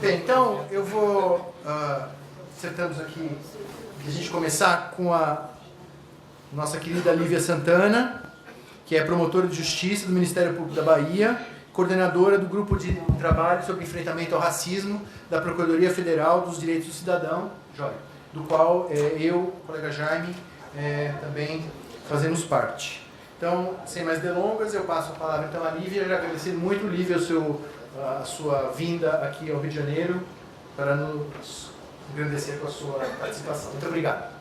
Bem, então eu vou acertamos aqui a gente começar com a nossa querida Lívia Santana, que é promotora de justiça do Ministério Público da Bahia, coordenadora do Grupo de Trabalho sobre Enfrentamento ao Racismo da Procuradoria Federal dos Direitos do Cidadão, do qual eu, o colega Jaime, também fazemos parte. Então, sem mais delongas, eu passo a palavra então à Lívia. Já agradecer muito, Lívia, a sua vinda aqui ao Rio de Janeiro para nos agradecer com a sua participação. Muito obrigado.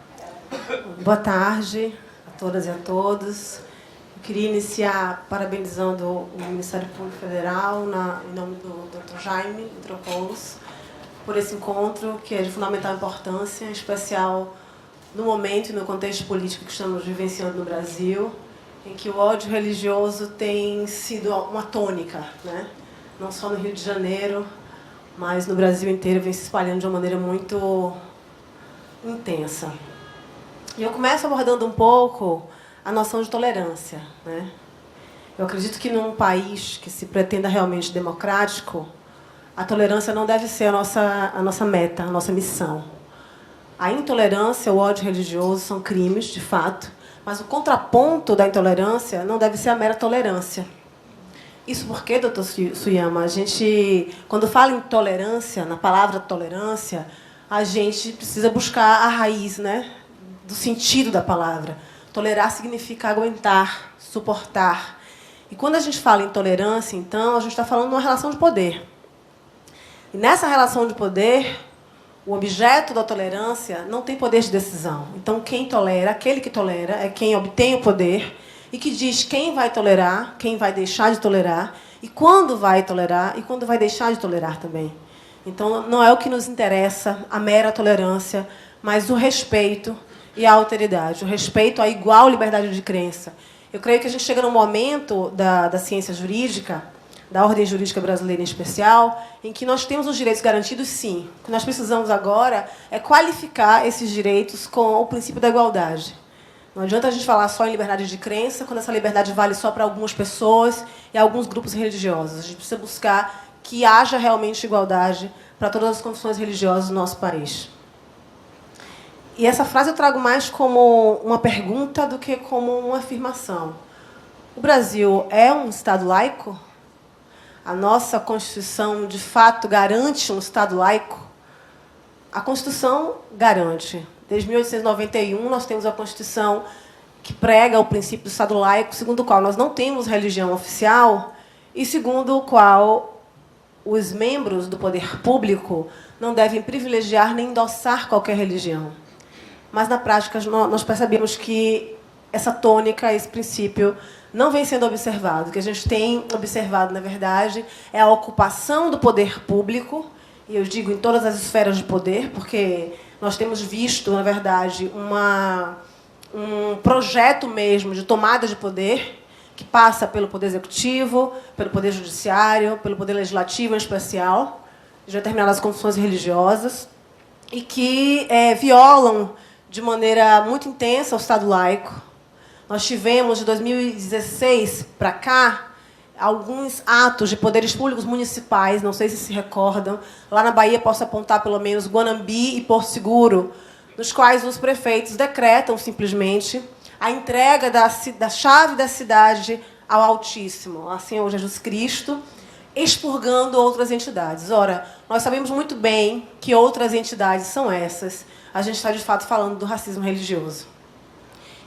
Boa tarde a todas e a todos. Eu queria iniciar parabenizando o Ministério Público Federal, em nome do Dr. Jaime Mitropoulos, por esse encontro que é de fundamental importância, em especial no momento e no contexto político que estamos vivenciando no Brasil, em que o ódio religioso tem sido uma tônica, né? Não só no Rio de Janeiro, mas no Brasil inteiro, vem se espalhando de uma maneira muito intensa. E eu começo abordando um pouco a noção de tolerância, né? Eu acredito que num país que se pretenda realmente democrático, a tolerância não deve ser a nossa meta, a nossa missão. A intolerância, o ódio religioso são crimes, de fato, mas o contraponto da intolerância não deve ser a mera tolerância. Isso porque, doutor Suyama, a gente, quando fala em tolerância, na palavra tolerância, a gente precisa buscar a raiz, né, do sentido da palavra. Tolerar significa aguentar, suportar. E quando a gente fala em tolerância, então, a gente está falando de uma relação de poder. E nessa relação de poder, o objeto da tolerância não tem poder de decisão. Então, quem tolera, aquele que tolera, é quem obtém o poder e que diz quem vai tolerar, quem vai deixar de tolerar, e quando vai tolerar e quando vai deixar de tolerar também. Então, não é o que nos interessa a mera tolerância, mas o respeito e a alteridade, o respeito à igual liberdade de crença. Eu creio que a gente chega num momento da ciência jurídica, da ordem jurídica brasileira em especial, em que nós temos os direitos garantidos, sim. O que nós precisamos agora é qualificar esses direitos com o princípio da igualdade. Não adianta a gente falar só em liberdade de crença, quando essa liberdade vale só para algumas pessoas e alguns grupos religiosos. A gente precisa buscar que haja realmente igualdade para todas as confissões religiosas do nosso país. E essa frase eu trago mais como uma pergunta do que como uma afirmação. O Brasil é um Estado laico? A nossa Constituição, de fato, garante um Estado laico? A Constituição garante. Desde 1891, nós temos a Constituição que prega o princípio do Estado laico, segundo o qual nós não temos religião oficial e segundo o qual os membros do poder público não devem privilegiar nem endossar qualquer religião. Mas, na prática, nós percebemos que essa tônica, esse princípio, não vem sendo observado. O que a gente tem observado, na verdade, é a ocupação do poder público, e eu digo em todas as esferas de poder, porque nós temos visto, na verdade, um projeto mesmo de tomada de poder que passa pelo Poder Executivo, pelo Poder Judiciário, pelo Poder Legislativo, em especial, de determinadas confissões religiosas, e que violam de maneira muito intensa o Estado laico. Nós tivemos, de 2016 para cá, alguns atos de poderes públicos municipais, não sei se recordam, lá na Bahia posso apontar pelo menos Guanambi e Porto Seguro, nos quais os prefeitos decretam simplesmente a entrega da chave da cidade ao Altíssimo, ao Senhor Jesus Cristo, expurgando outras entidades. Ora, nós sabemos muito bem que outras entidades são essas. A gente está, de fato, falando do racismo religioso.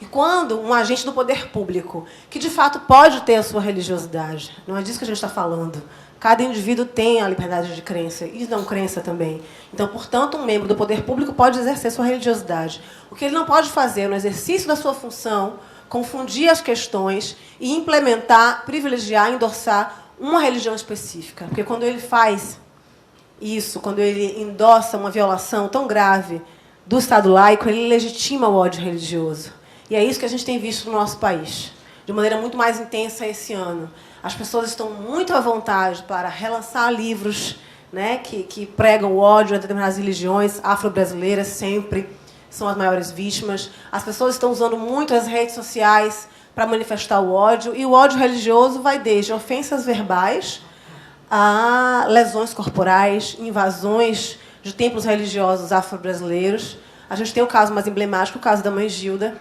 E quando um agente do poder público, que de fato pode ter a sua religiosidade, não é disso que a gente está falando, cada indivíduo tem a liberdade de crença e não crença também. Então, portanto, um membro do poder público pode exercer sua religiosidade. O que ele não pode fazer no exercício da sua função, confundir as questões e implementar, privilegiar, endossar uma religião específica. Porque quando ele faz isso, quando ele endossa uma violação tão grave do Estado laico, ele legitima o ódio religioso. E é isso que a gente tem visto no nosso país, de maneira muito mais intensa esse ano. As pessoas estão muito à vontade para relançar livros, né, que pregam o ódio a determinadas religiões afro-brasileiras, sempre são as maiores vítimas. As pessoas estão usando muito as redes sociais para manifestar o ódio, e o ódio religioso vai desde ofensas verbais a lesões corporais, invasões de templos religiosos afro-brasileiros. A gente tem o caso mais emblemático, o caso da Mãe Gilda,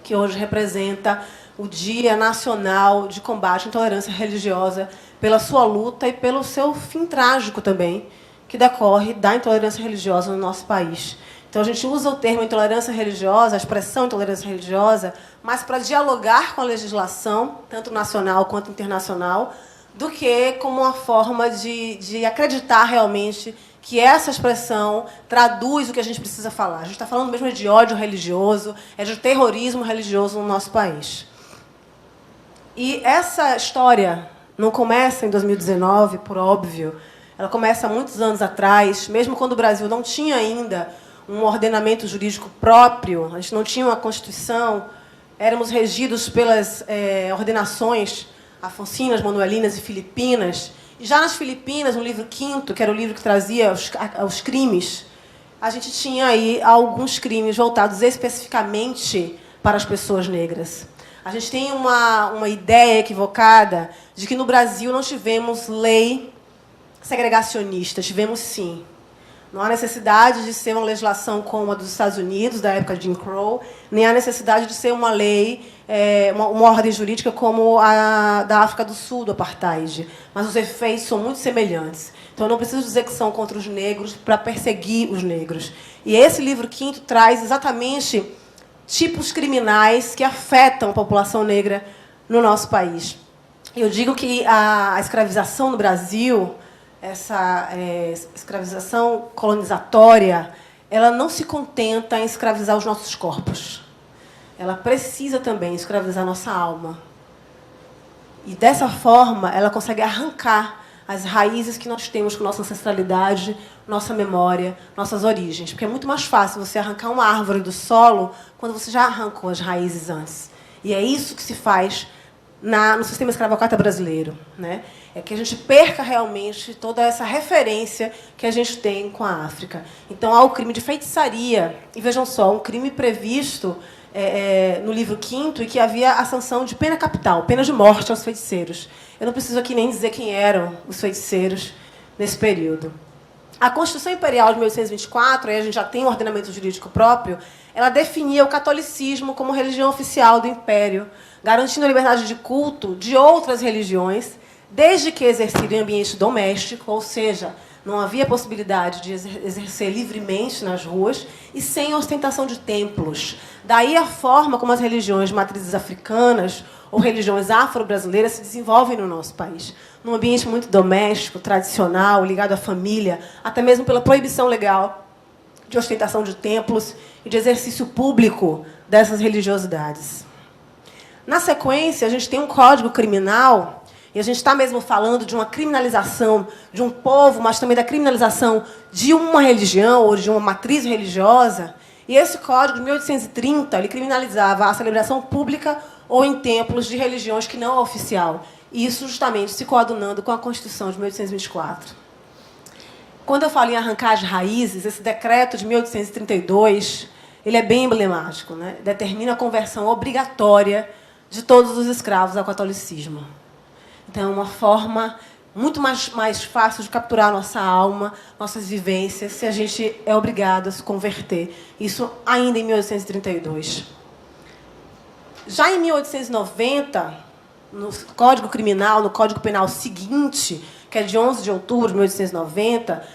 que hoje representa o Dia Nacional de Combate à Intolerância Religiosa, pela sua luta e pelo seu fim trágico também, que decorre da intolerância religiosa no nosso país. Então, a gente usa o termo intolerância religiosa, a expressão intolerância religiosa, mas para dialogar com a legislação, tanto nacional quanto internacional, do que como uma forma de acreditar realmente que essa expressão traduz o que a gente precisa falar. A gente está falando mesmo de ódio religioso, é de terrorismo religioso no nosso país. E essa história não começa em 2019, por óbvio. Ela começa há muitos anos atrás, mesmo quando o Brasil não tinha ainda um ordenamento jurídico próprio, a gente não tinha uma Constituição, éramos regidos pelas ordenações afoncinas, manuelinas e filipinas. E já nas Filipinas, no livro quinto, que era o livro que trazia os crimes, a gente tinha aí alguns crimes voltados especificamente para as pessoas negras. A gente tem uma ideia equivocada de que no Brasil não tivemos lei segregacionista. Tivemos, sim. Não há necessidade de ser uma legislação como a dos Estados Unidos, da época de Jim Crow, nem há necessidade de ser uma lei, uma ordem jurídica como a da África do Sul, do Apartheid. Mas os efeitos são muito semelhantes. Então, eu não preciso dizer que são contra os negros para perseguir os negros. E esse livro quinto traz exatamente tipos criminais que afetam a população negra no nosso país. Eu digo que a escravização no Brasil, essa escravização colonizatória, ela não se contenta em escravizar os nossos corpos. Ela precisa também escravizar nossa alma. E, dessa forma, ela consegue arrancar as raízes que nós temos com nossa ancestralidade, nossa memória, nossas origens. Porque é muito mais fácil você arrancar uma árvore do solo quando você já arrancou as raízes antes. E é isso que se faz no sistema escravocrata brasileiro, né? É que a gente perca realmente toda essa referência que a gente tem com a África. Então, há o crime de feitiçaria. E, vejam só, um crime previsto no livro quinto, e que havia a sanção de pena capital, pena de morte aos feiticeiros. Eu não preciso aqui nem dizer quem eram os feiticeiros nesse período. A Constituição Imperial de 1824, aí a gente já tem um ordenamento jurídico próprio, ela definia o catolicismo como religião oficial do Império, garantindo a liberdade de culto de outras religiões, desde que exercido em ambiente doméstico, ou seja, não havia possibilidade de exercer livremente nas ruas e sem ostentação de templos. Daí a forma como as religiões de matrizes africanas ou religiões afro-brasileiras se desenvolvem no nosso país. Num ambiente muito doméstico, tradicional, ligado à família, até mesmo pela proibição legal de ostentação de templos e de exercício público dessas religiosidades. Na sequência, a gente tem um código criminal, e a gente está mesmo falando de uma criminalização de um povo, mas também da criminalização de uma religião ou de uma matriz religiosa. E esse código, de 1830, ele criminalizava a celebração pública ou em templos de religiões que não é oficial. E isso justamente se coadunando com a Constituição de 1824. Quando eu falo em arrancar as raízes, esse decreto de 1832, ele é bem emblemático, né? Determina a conversão obrigatória de todos os escravos ao catolicismo. Então, é uma forma muito mais fácil de capturar a nossa alma, nossas vivências, se a gente é obrigado a se converter. Isso ainda em 1832. Já em 1890, no Código Criminal, no Código Penal seguinte, que é de 11 de outubro de 1890,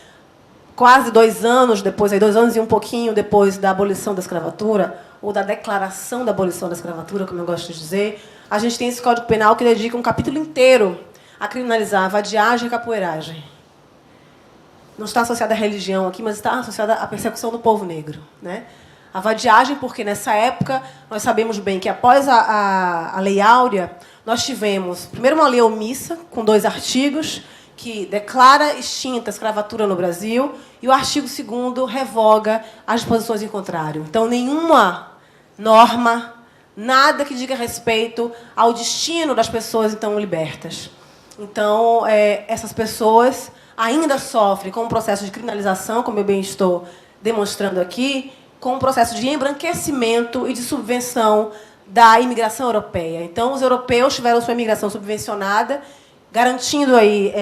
quase 2 anos depois, 2 anos e um pouquinho depois da abolição da escravatura, ou da declaração da abolição da escravatura, como eu gosto de dizer, a gente tem esse Código Penal que dedica um capítulo inteiro a criminalizar a vadiagem e a capoeiragem. Não está associada à religião aqui, mas está associada à persecução do povo negro, né? A vadiagem, porque nessa época nós sabemos bem que após a Lei Áurea, nós tivemos primeiro uma lei omissa, com 2 artigos, que declara extinta a escravatura no Brasil, e o artigo 2º revoga as disposições em contrário. Então, nenhuma norma, nada que diga respeito ao destino das pessoas então libertas. Então, essas pessoas ainda sofrem com um processo de criminalização, como eu bem estou demonstrando aqui, com um processo de embranquecimento e de subvenção da imigração europeia. Então, os europeus tiveram sua imigração subvencionada garantindo aí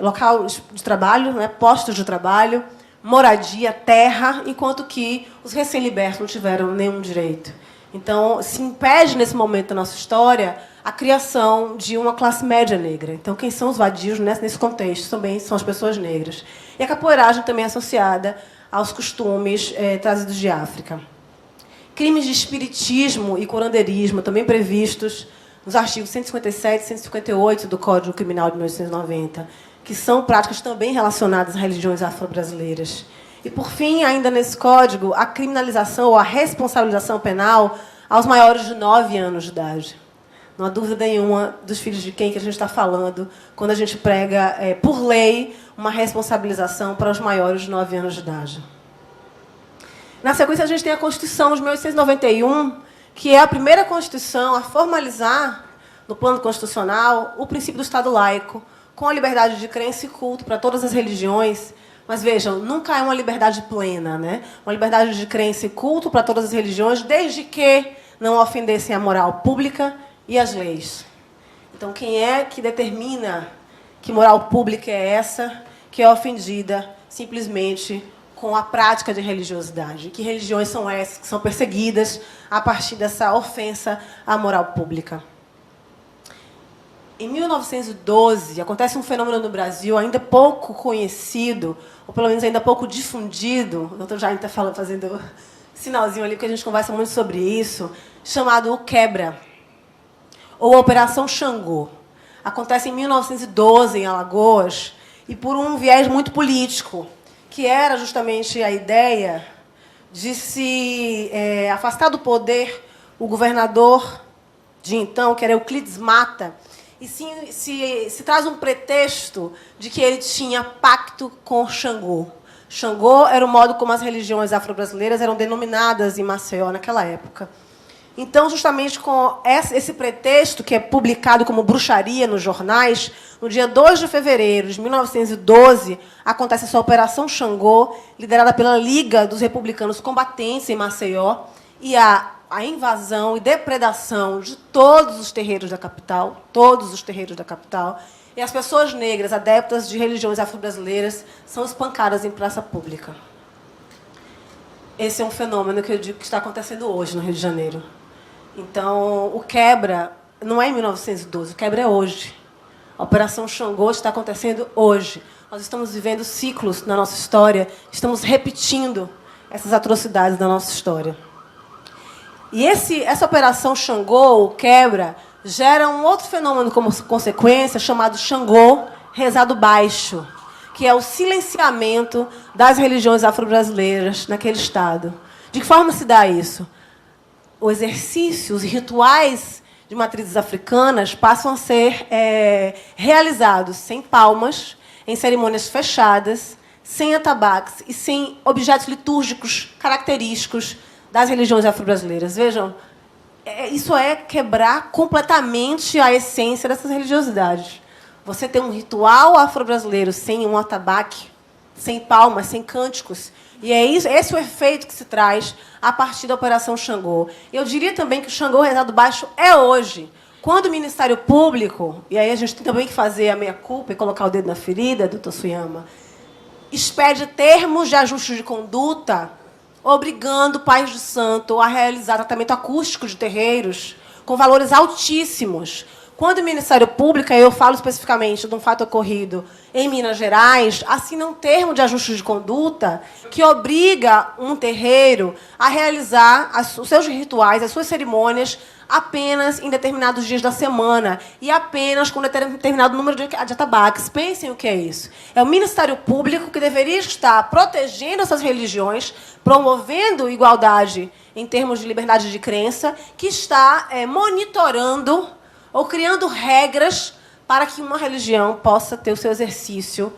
local de trabalho, né, postos de trabalho, moradia, terra, enquanto que os recém-libertos não tiveram nenhum direito. Então, se impede, nesse momento da nossa história, a criação de uma classe média negra. Então, quem são os vadios nesse contexto também são as pessoas negras. E a capoeiragem também é associada aos costumes trazidos de África. Crimes de espiritismo e curandeirismo, também previstos nos artigos 157 e 158 do Código Criminal de 1890, que são práticas também relacionadas às religiões afro-brasileiras. E, por fim, ainda nesse código, a criminalização ou a responsabilização penal aos maiores de 9 anos de idade. Não há dúvida nenhuma dos filhos de quem que a gente está falando quando a gente prega, por lei, uma responsabilização para os maiores de 9 anos de idade. Na sequência, a gente tem a Constituição de 1891, que é a primeira Constituição a formalizar, no plano constitucional, o princípio do Estado laico, com a liberdade de crença e culto para todas as religiões. Mas, vejam, nunca é uma liberdade plena, né? Uma liberdade de crença e culto para todas as religiões, desde que não ofendessem a moral pública e as leis. Então, quem é que determina que moral pública é essa que é ofendida simplesmente com a prática de religiosidade? Que religiões são essas que são perseguidas a partir dessa ofensa à moral pública? Em 1912, acontece um fenômeno no Brasil ainda pouco conhecido, ou pelo menos ainda pouco difundido, o doutor Jaime está fazendo sinalzinho ali, porque a gente conversa muito sobre isso, chamado o Quebra, ou Operação Xangô. Acontece em 1912, em Alagoas, e por um viés muito político, que era justamente a ideia de se afastar do poder o governador de então, que era Euclides Mata, e se traz um pretexto de que ele tinha pacto com Xangô. Xangô era o modo como as religiões afro-brasileiras eram denominadas em Maceió naquela época. Então, justamente com esse pretexto, que é publicado como bruxaria nos jornais, no dia 2 de fevereiro de 1912, acontece essa Operação Xangô, liderada pela Liga dos Republicanos Combatentes em Maceió, e a invasão e depredação de todos os terreiros da capital, e as pessoas negras, adeptas de religiões afro-brasileiras, são espancadas em praça pública. Esse é um fenômeno que eu digo que está acontecendo hoje no Rio de Janeiro. Então, o Quebra não é em 1912, o Quebra é hoje. A Operação Xangô está acontecendo hoje. Nós estamos vivendo ciclos na nossa história, estamos repetindo essas atrocidades da nossa história. E essa Operação Xangô, o Quebra, gera um outro fenômeno como consequência, chamado Xangô Rezado Baixo, que é o silenciamento das religiões afro-brasileiras naquele Estado. De que forma se dá isso? O exercício, os rituais de matrizes africanas passam a ser realizados sem palmas, em cerimônias fechadas, sem atabaques e sem objetos litúrgicos característicos das religiões afro-brasileiras. Vejam, isso é quebrar completamente a essência dessas religiosidades. Você tem um ritual afro-brasileiro sem um atabaque, sem palmas, sem cânticos. E é esse o efeito que se traz a partir da Operação Xangô. Eu diria também que o Xangô Rezado Baixo é hoje. Quando o Ministério Público, e aí a gente tem também que fazer a meia-culpa e colocar o dedo na ferida, doutor Suyama, expede termos de ajuste de conduta obrigando pais de santo a realizar tratamento acústico de terreiros com valores altíssimos. Quando o Ministério Público, eu falo especificamente de um fato ocorrido em Minas Gerais, assina um termo de ajuste de conduta que obriga um terreiro a realizar os seus rituais, as suas cerimônias, apenas em determinados dias da semana e apenas com determinado número de atabaques. Pensem o que é isso. É o Ministério Público que deveria estar protegendo essas religiões, promovendo igualdade em termos de liberdade de crença, que está monitorando ou criando regras para que uma religião possa ter o seu exercício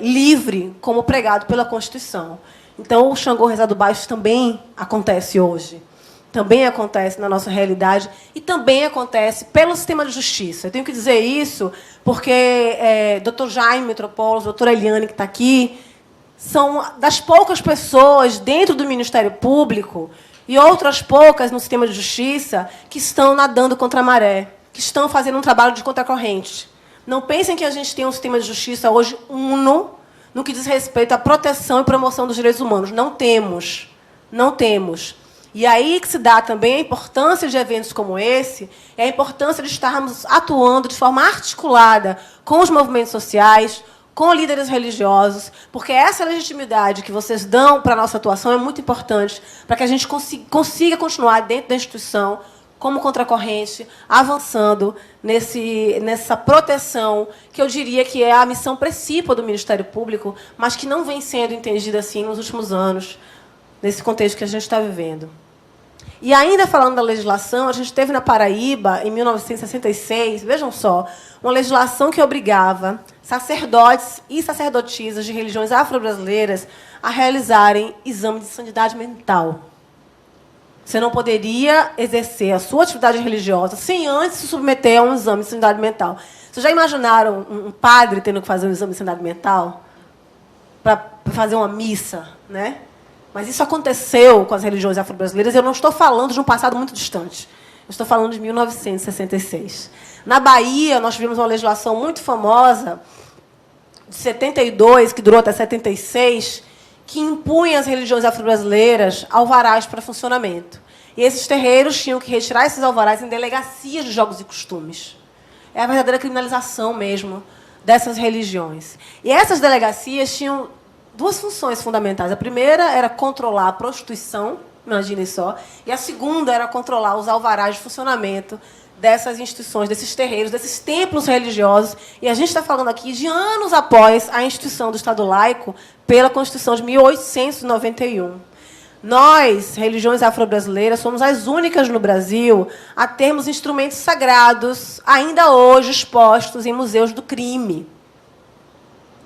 livre, como pregado pela Constituição. Então, o Xangô Rezado Baixo também acontece hoje. Também acontece na nossa realidade e também acontece pelo sistema de justiça. Eu tenho que dizer isso porque Dr. Jaime Metropoulos, doutora Eliane, que está aqui, são das poucas pessoas dentro do Ministério Público e outras poucas no sistema de justiça que estão nadando contra a maré, que estão fazendo um trabalho de contracorrente. Não pensem que a gente tem um sistema de justiça hoje uno no que diz respeito à proteção e promoção dos direitos humanos. Não temos. Não temos. E aí que se dá também a importância de eventos como esse, e a importância de estarmos atuando de forma articulada com os movimentos sociais, com líderes religiosos, porque essa legitimidade que vocês dão para a nossa atuação é muito importante para que a gente consiga continuar dentro da instituição como contracorrente, avançando nessa proteção, que eu diria que é a missão principal do Ministério Público, mas que não vem sendo entendida assim nos últimos anos, nesse contexto que a gente está vivendo. E ainda falando da legislação, a gente teve na Paraíba, em 1966, vejam só, uma legislação que obrigava sacerdotes e sacerdotisas de religiões afro-brasileiras a realizarem exame de sanidade mental. Você não poderia exercer a sua atividade religiosa sem antes se submeter a um exame de sanidade mental. Vocês já imaginaram um padre tendo que fazer um exame de sanidade mental para fazer uma missa, né? Mas isso aconteceu com as religiões afro-brasileiras, e eu não estou falando de um passado muito distante. Eu estou falando de 1966. Na Bahia, nós tivemos uma legislação muito famosa, de 72, que durou até 76, que impunha às religiões afro-brasileiras alvarás para funcionamento. E esses terreiros tinham que retirar esses alvarás em delegacias de jogos e costumes. É a verdadeira criminalização mesmo dessas religiões. E essas delegacias tinham duas funções fundamentais. A primeira era controlar a prostituição, imaginem só, e a segunda era controlar os alvarás de funcionamento dessas instituições, desses terreiros, desses templos religiosos. E a gente está falando aqui de anos após a instituição do Estado laico pela Constituição de 1891. Nós, religiões afro-brasileiras, somos as únicas no Brasil a termos instrumentos sagrados, ainda hoje expostos em museus do crime.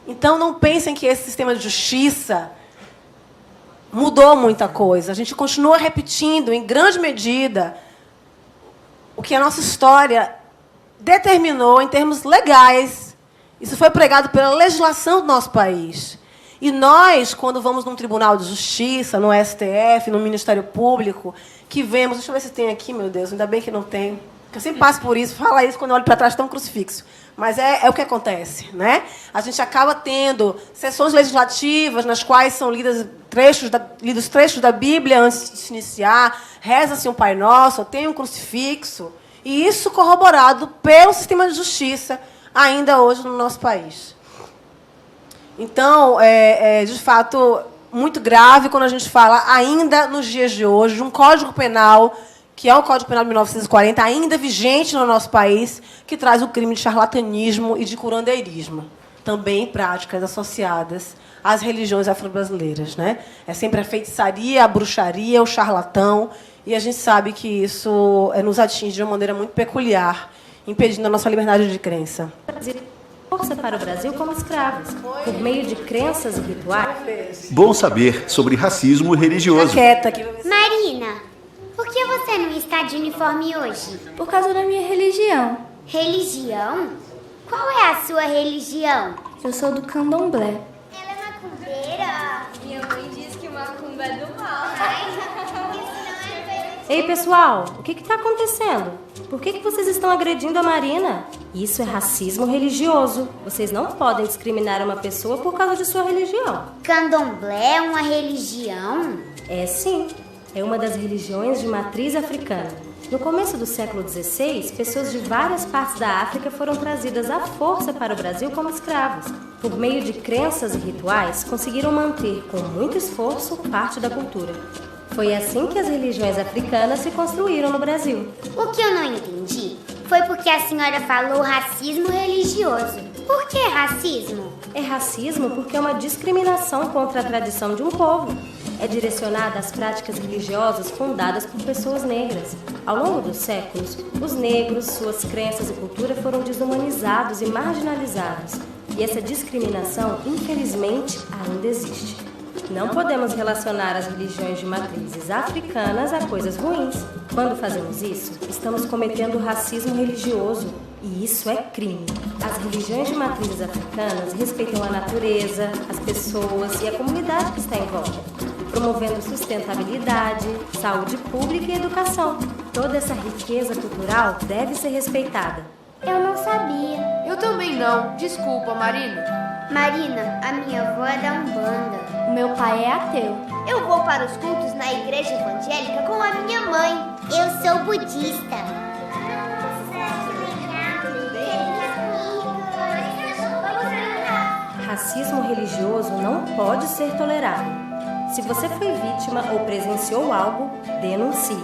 Então, não pensem que esse sistema de justiça mudou muita coisa. A gente continua repetindo, em grande medida, o que a nossa história determinou em termos legais. Isso foi pregado pela legislação do nosso país. E nós, quando vamos num tribunal de justiça, no STF, no Ministério Público, que vemos... Deixa eu ver se tem aqui, meu Deus, ainda bem que não tem. Porque eu sempre passo por isso, falo isso quando eu olho para trás, tem um crucifixo. Mas é o que acontece, né? A gente acaba tendo sessões legislativas nas quais são lidos trechos da Bíblia antes de se iniciar, reza-se um Pai Nosso, tem um crucifixo, e isso corroborado pelo sistema de justiça ainda hoje no nosso país. Então, de fato, muito grave quando a gente fala, ainda nos dias de hoje, de um Código Penal, que é o Código Penal de 1940, ainda vigente no nosso país, que traz o crime de charlatanismo e de curandeirismo, também práticas associadas às religiões afro-brasileiras, né? É sempre a feitiçaria, a bruxaria, o charlatão, e a gente sabe que isso nos atinge de uma maneira muito peculiar, impedindo a nossa liberdade de crença. Força para o Brasil como escravos, por meio de crenças e rituais. Bom saber sobre racismo religioso. Marina, por que você não está de uniforme hoje? Por causa da minha religião. Religião? Qual é a sua religião? Eu sou do candomblé. Ela é macumbeira? Minha mãe diz que macumba é do mal. Ei, pessoal, o que está acontecendo? Por que vocês estão agredindo a Marina? Isso é racismo religioso. Vocês não podem discriminar uma pessoa por causa de sua religião. Candomblé é uma religião? É sim. É uma das religiões de matriz africana. No começo do século XVI, pessoas de várias partes da África foram trazidas à força para o Brasil como escravos. Por meio de crenças e rituais, conseguiram manter, com muito esforço, parte da cultura. Foi assim que as religiões africanas se construíram no Brasil. O que eu não entendi foi porque a senhora falou racismo religioso. Por que racismo? É racismo porque é uma discriminação contra a tradição de um povo. É direcionada às práticas religiosas fundadas por pessoas negras. Ao longo dos séculos, os negros, suas crenças e cultura foram desumanizados e marginalizados. E essa discriminação, infelizmente, ainda existe. Não podemos relacionar as religiões de matrizes africanas a coisas ruins. Quando fazemos isso, estamos cometendo racismo religioso. E isso é crime. As religiões de matrizes africanas respeitam a natureza, as pessoas e a comunidade que está em volta, promovendo sustentabilidade, saúde pública e educação. Toda essa riqueza cultural deve ser respeitada. Eu não sabia. Eu também não. Desculpa, Marina. Marina, a minha avó é da Umbanda. O meu pai é ateu. Eu vou para os cultos na igreja evangélica com a minha mãe. Eu sou budista. Racismo religioso não pode ser tolerado. Se você foi vítima ou presenciou algo, denuncie.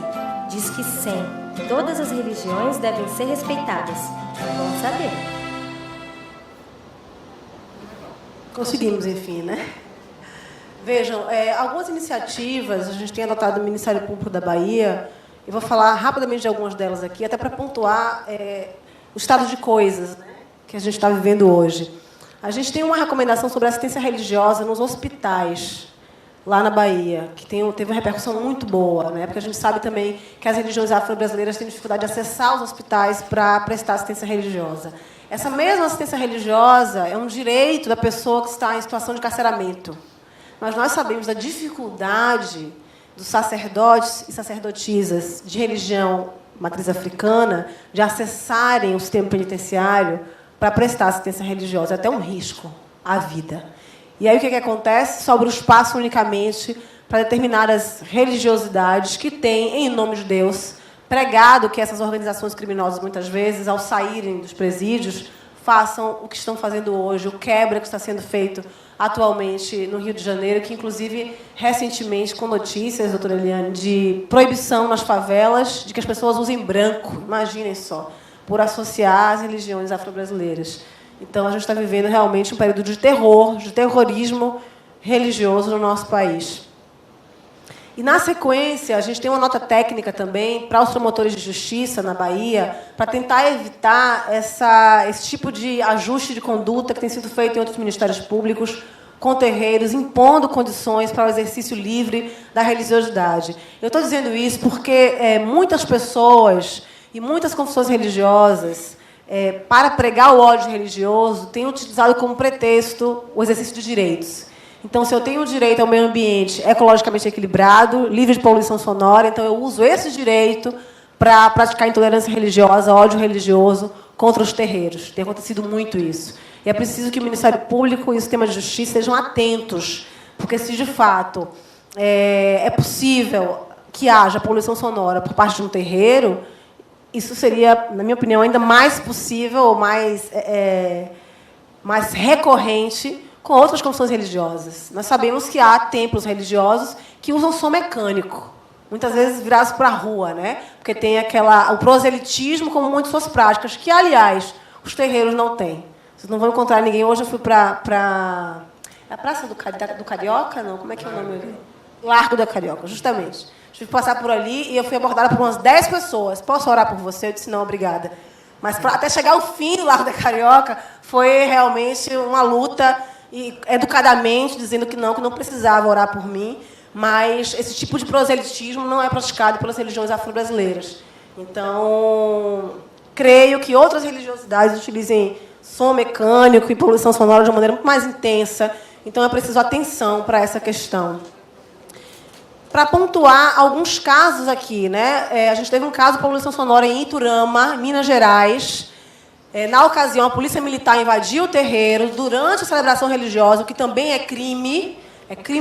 Diz que sim, todas as religiões devem ser respeitadas. Vamos saber. Conseguimos, enfim, né? Vejam, algumas iniciativas a gente tem adotado no Ministério Público da Bahia. Eu vou falar rapidamente de algumas delas aqui, até para pontuar o estado de coisas, né, que a gente está vivendo hoje. A gente tem uma recomendação sobre assistência religiosa nos hospitais, lá na Bahia, que teve uma repercussão muito boa, né? Porque a gente sabe também que as religiões afro-brasileiras têm dificuldade de acessar os hospitais para prestar assistência religiosa. Essa mesma assistência religiosa é um direito da pessoa que está em situação de carceramento. Mas nós sabemos da dificuldade dos sacerdotes e sacerdotisas de religião matriz africana de acessarem o sistema penitenciário para prestar assistência religiosa. É até um risco à vida. E aí o que acontece? Sobra o espaço unicamente para determinadas religiosidades que têm, em nome de Deus, pregado que essas organizações criminosas, muitas vezes, ao saírem dos presídios, façam o que estão fazendo hoje, o quebra que está sendo feito atualmente no Rio de Janeiro, que, inclusive, recentemente, com notícias, doutora Eliane, de proibição nas favelas de que as pessoas usem branco, imaginem só, por associar as religiões afro-brasileiras. Então, a gente está vivendo realmente um período de terror, de terrorismo religioso no nosso país. E, na sequência, a gente tem uma nota técnica também para os promotores de justiça na Bahia, para tentar evitar esse tipo de ajuste de conduta que tem sido feito em outros ministérios públicos, com terreiros, impondo condições para o exercício livre da religiosidade. Eu estou dizendo isso porque muitas pessoas e muitas confissões religiosas, para pregar o ódio religioso, têm utilizado como pretexto o exercício de direitos. Então, se eu tenho o direito ao meio ambiente ecologicamente equilibrado, livre de poluição sonora, então eu uso esse direito para praticar intolerância religiosa, ódio religioso contra os terreiros. Tem acontecido muito isso. E é preciso que o Ministério Público e o sistema de justiça sejam atentos, porque, se de fato é possível que haja poluição sonora por parte de um terreiro, isso seria, na minha opinião, ainda mais possível, mais recorrente com outras confissões religiosas. Nós sabemos que há templos religiosos que usam som mecânico, muitas vezes virados para a rua, né? Porque tem o proselitismo como muitas suas práticas, que, aliás, os terreiros não têm. Vocês não vão encontrar ninguém. Hoje eu fui para a Praça do Carioca, não? Como é que é o nome ali? Largo da Carioca, justamente. Tive que passar por ali e eu fui abordada por umas 10 pessoas. Posso orar por você? Eu disse, não, obrigada. Mas até chegar ao fim do Largo da Carioca, foi realmente uma luta, e educadamente, dizendo que não precisava orar por mim, mas esse tipo de proselitismo não é praticado pelas religiões afro-brasileiras. Então, creio que outras religiosidades utilizem som mecânico e poluição sonora de uma maneira muito mais intensa. Então, é preciso atenção para essa questão. Para pontuar alguns casos aqui, né? A gente teve um caso de poluição sonora em Iturama, Minas Gerais. Na ocasião, a polícia militar invadiu o terreiro durante a celebração religiosa, o que também é crime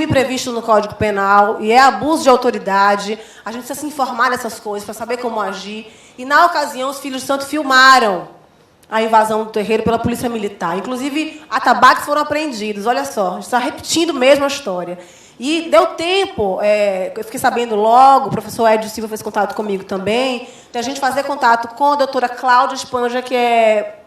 previsto no Código Penal e é abuso de autoridade. A gente precisa se informar dessas coisas para saber como agir. E, na ocasião, os filhos de santo filmaram a invasão do terreiro pela polícia militar. Inclusive, atabaques foram apreendidos. Olha só, a gente está repetindo mesmo a história. E deu tempo, eu fiquei sabendo logo, o professor Edio Silva fez contato comigo também, de a gente fazer contato com a doutora Cláudia Espanja, que é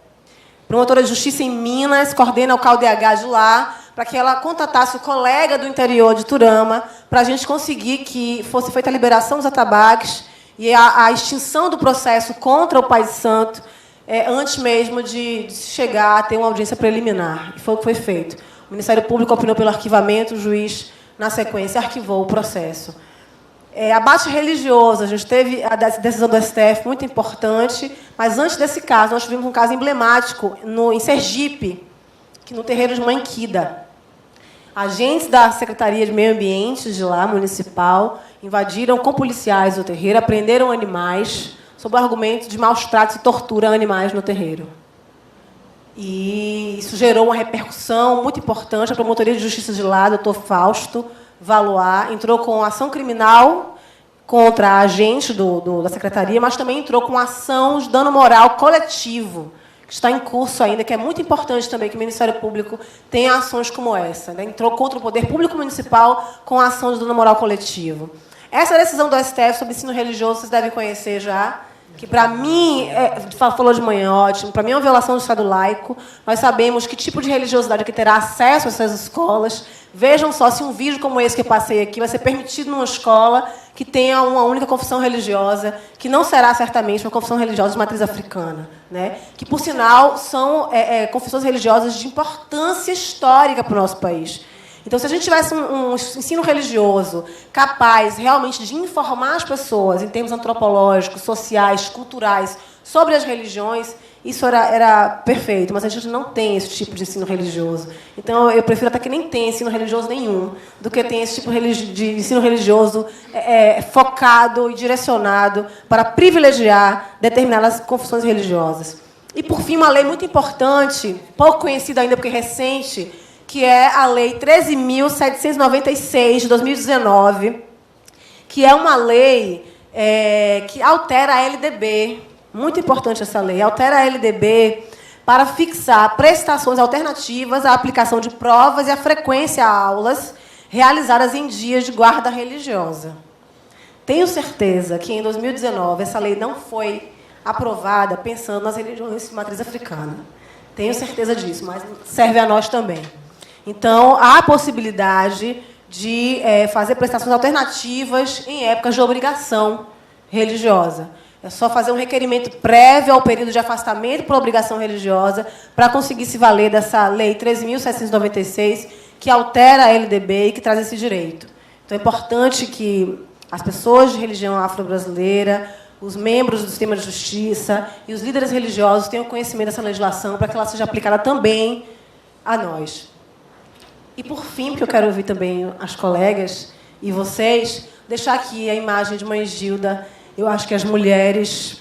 promotora de justiça em Minas, coordena o CAUDH de lá, para que ela contatasse o colega do interior de Iturama, para a gente conseguir que fosse feita a liberação dos atabaques e a extinção do processo contra o pai de santo, antes mesmo de chegar a ter uma audiência preliminar. E foi o que foi feito. O Ministério Público opinou pelo arquivamento, o juiz, na sequência, arquivou o processo. Abate religioso, a gente teve a decisão do STF, muito importante, mas, antes desse caso, nós tivemos um caso emblemático em Sergipe, no terreiro de Manquida. Agentes da Secretaria de Meio Ambiente de lá, municipal, invadiram com policiais o terreiro, apreenderam animais sob o argumento de maus tratos e tortura a animais no terreiro. E isso gerou uma repercussão muito importante. A Promotoria de Justiça de lá, doutor Fausto Valois, entrou com ação criminal contra a agente da Secretaria, mas também entrou com ação de dano moral coletivo, que está em curso ainda, que é muito importante também que o Ministério Público tenha ações como essa. Né? Entrou contra o Poder Público Municipal com a ação de dano moral coletivo. Essa decisão do STF sobre ensino religioso vocês devem conhecer já, que, para mim, falou de manhã, ótimo, para mim é uma violação do Estado laico. Nós sabemos que tipo de religiosidade que terá acesso a essas escolas. Vejam só, se um vídeo como esse que eu passei aqui vai ser permitido numa escola que tenha uma única confissão religiosa, que não será certamente uma confissão religiosa de matriz africana, né? Que, por sinal, são confissões religiosas de importância histórica para o nosso país. Então, se a gente tivesse um ensino religioso capaz realmente de informar as pessoas em termos antropológicos, sociais, culturais, sobre as religiões, isso era perfeito, mas a gente não tem esse tipo de ensino religioso. Então, eu prefiro até que nem tenha ensino religioso nenhum, do que tenha esse tipo de ensino religioso focado e direcionado para privilegiar determinadas confissões religiosas. E, por fim, uma lei muito importante, pouco conhecida ainda porque recente, que é a Lei 13.796, de 2019, que é uma lei que altera a LDB. Muito importante essa lei. Altera a LDB para fixar prestações alternativas à aplicação de provas e à frequência a aulas realizadas em dias de guarda religiosa. Tenho certeza que, em 2019, essa lei não foi aprovada pensando nas religiões de matriz africana. Tenho certeza disso, mas serve a nós também. Então, há a possibilidade de fazer prestações alternativas em épocas de obrigação religiosa. É só fazer um requerimento prévio ao período de afastamento por obrigação religiosa para conseguir se valer dessa Lei 13.796, que altera a LDB e que traz esse direito. Então, é importante que as pessoas de religião afro-brasileira, os membros do sistema de justiça e os líderes religiosos tenham conhecimento dessa legislação para que ela seja aplicada também a nós. E, por fim, porque eu quero ouvir também as colegas e vocês, deixar aqui a imagem de Mãe Gilda. Eu acho que as mulheres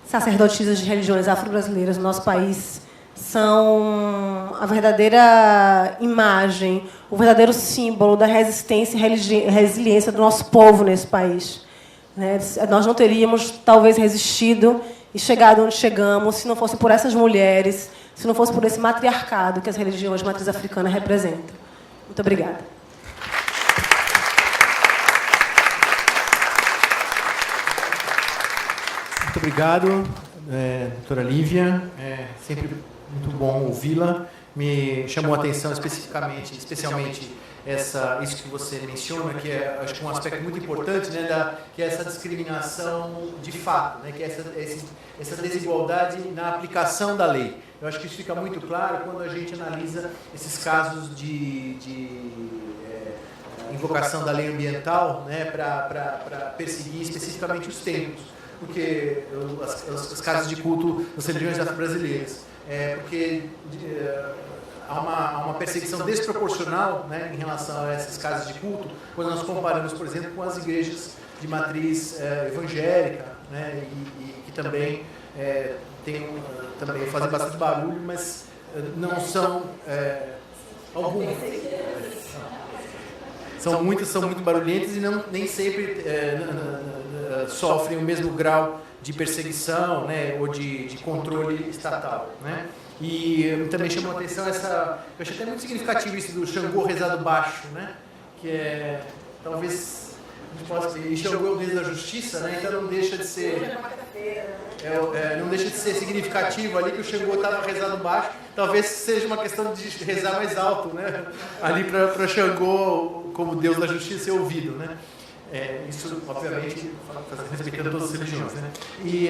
sacerdotisas de religiões afro-brasileiras no nosso país são a verdadeira imagem, o verdadeiro símbolo da resistência e resiliência do nosso povo nesse país. Né? Nós não teríamos, talvez, resistido e chegado onde chegamos se não fosse por essas mulheres, se não fosse por esse matriarcado que as religiões de matriz africana representam. Muito obrigada. Muito obrigado, doutora Lívia. É sempre muito bom ouvi-la. Me chamou a atenção especialmente isso que você menciona, que é, acho que um aspecto muito importante, né, que é essa discriminação de fato, né, que é essa desigualdade na aplicação da lei. Eu acho que isso fica muito claro quando a gente analisa esses casos de invocação da lei ambiental, né, para perseguir especificamente os templos, porque os casos de culto das religiões afro-brasileiras, porque há uma perseguição desproporcional, né, em relação a esses casos de culto, quando nós comparamos, por exemplo, com as igrejas de matriz evangélica, né, e que também também fazem bastante barulho, mas não são algumas. São muito barulhentas e nem sempre sofrem o mesmo grau de perseguição, né, ou de controle estatal, né? E também chamou a atenção eu achei até muito significativo isso do Xangô rezado baixo, né? Que é, talvez, a gente possa dizer, Xangô é o Deus da justiça, né? Então não deixa de ser significativo ali que o Xangô estava rezado baixo. Talvez seja uma questão de rezar mais alto, né? Ali para Xangô, como Deus da justiça, ser ouvido, né? Isso, obviamente, respeitando todas as religiões, né? E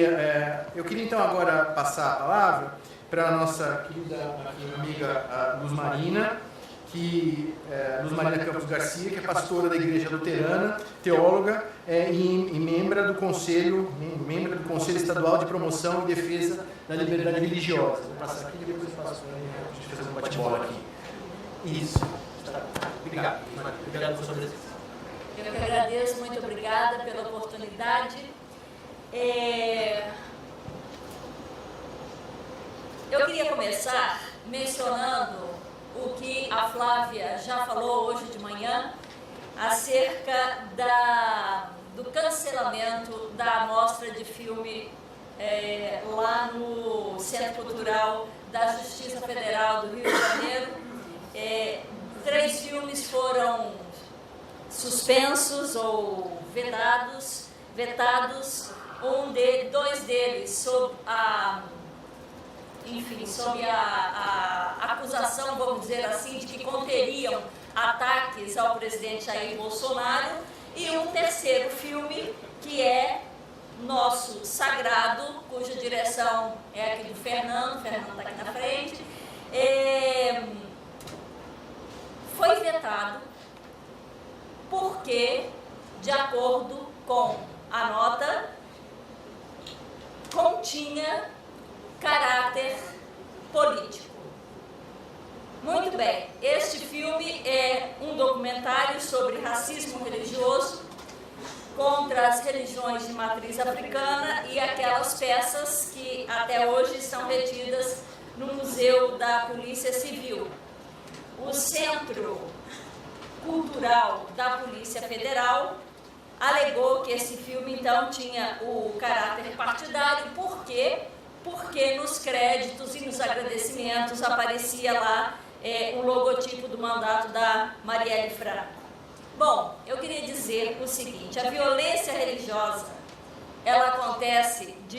eu queria, então, agora passar a palavra para a nossa querida amiga Luz Marina Campos Garcia, que é pastora da Igreja Luterana, teóloga e membro do Conselho Estadual de Promoção e Defesa da Liberdade Religiosa. Vou passar aqui e depois eu passo para a gente fazer um bate-bola aqui. Isso. Obrigado. Obrigado pela sua presença. Eu que agradeço, muito obrigada pela oportunidade. Eu queria começar mencionando o que a Flávia já falou hoje de manhã acerca do cancelamento da mostra de filme lá no Centro Cultural da Justiça Federal do Rio de Janeiro. 3 filmes foram suspensos ou vetados, 2 deles sob a acusação, vamos dizer assim, de que conteriam ataques ao presidente Jair Bolsonaro, e um terceiro filme que é nosso sagrado, cuja direção é aqui do Fernando está aqui na frente, foi vetado porque, de acordo com a nota, continha caráter político. Muito bem, este filme é um documentário sobre racismo religioso contra as religiões de matriz africana e aquelas peças que até hoje são retidas no Museu da Polícia Civil. O Centro Cultural da Polícia Federal alegou que esse filme, então, tinha o caráter partidário. Por quê? Porque nos créditos e nos agradecimentos aparecia lá o logotipo do mandato da Marielle Franco. Bom, eu queria dizer o seguinte: a violência religiosa, ela acontece de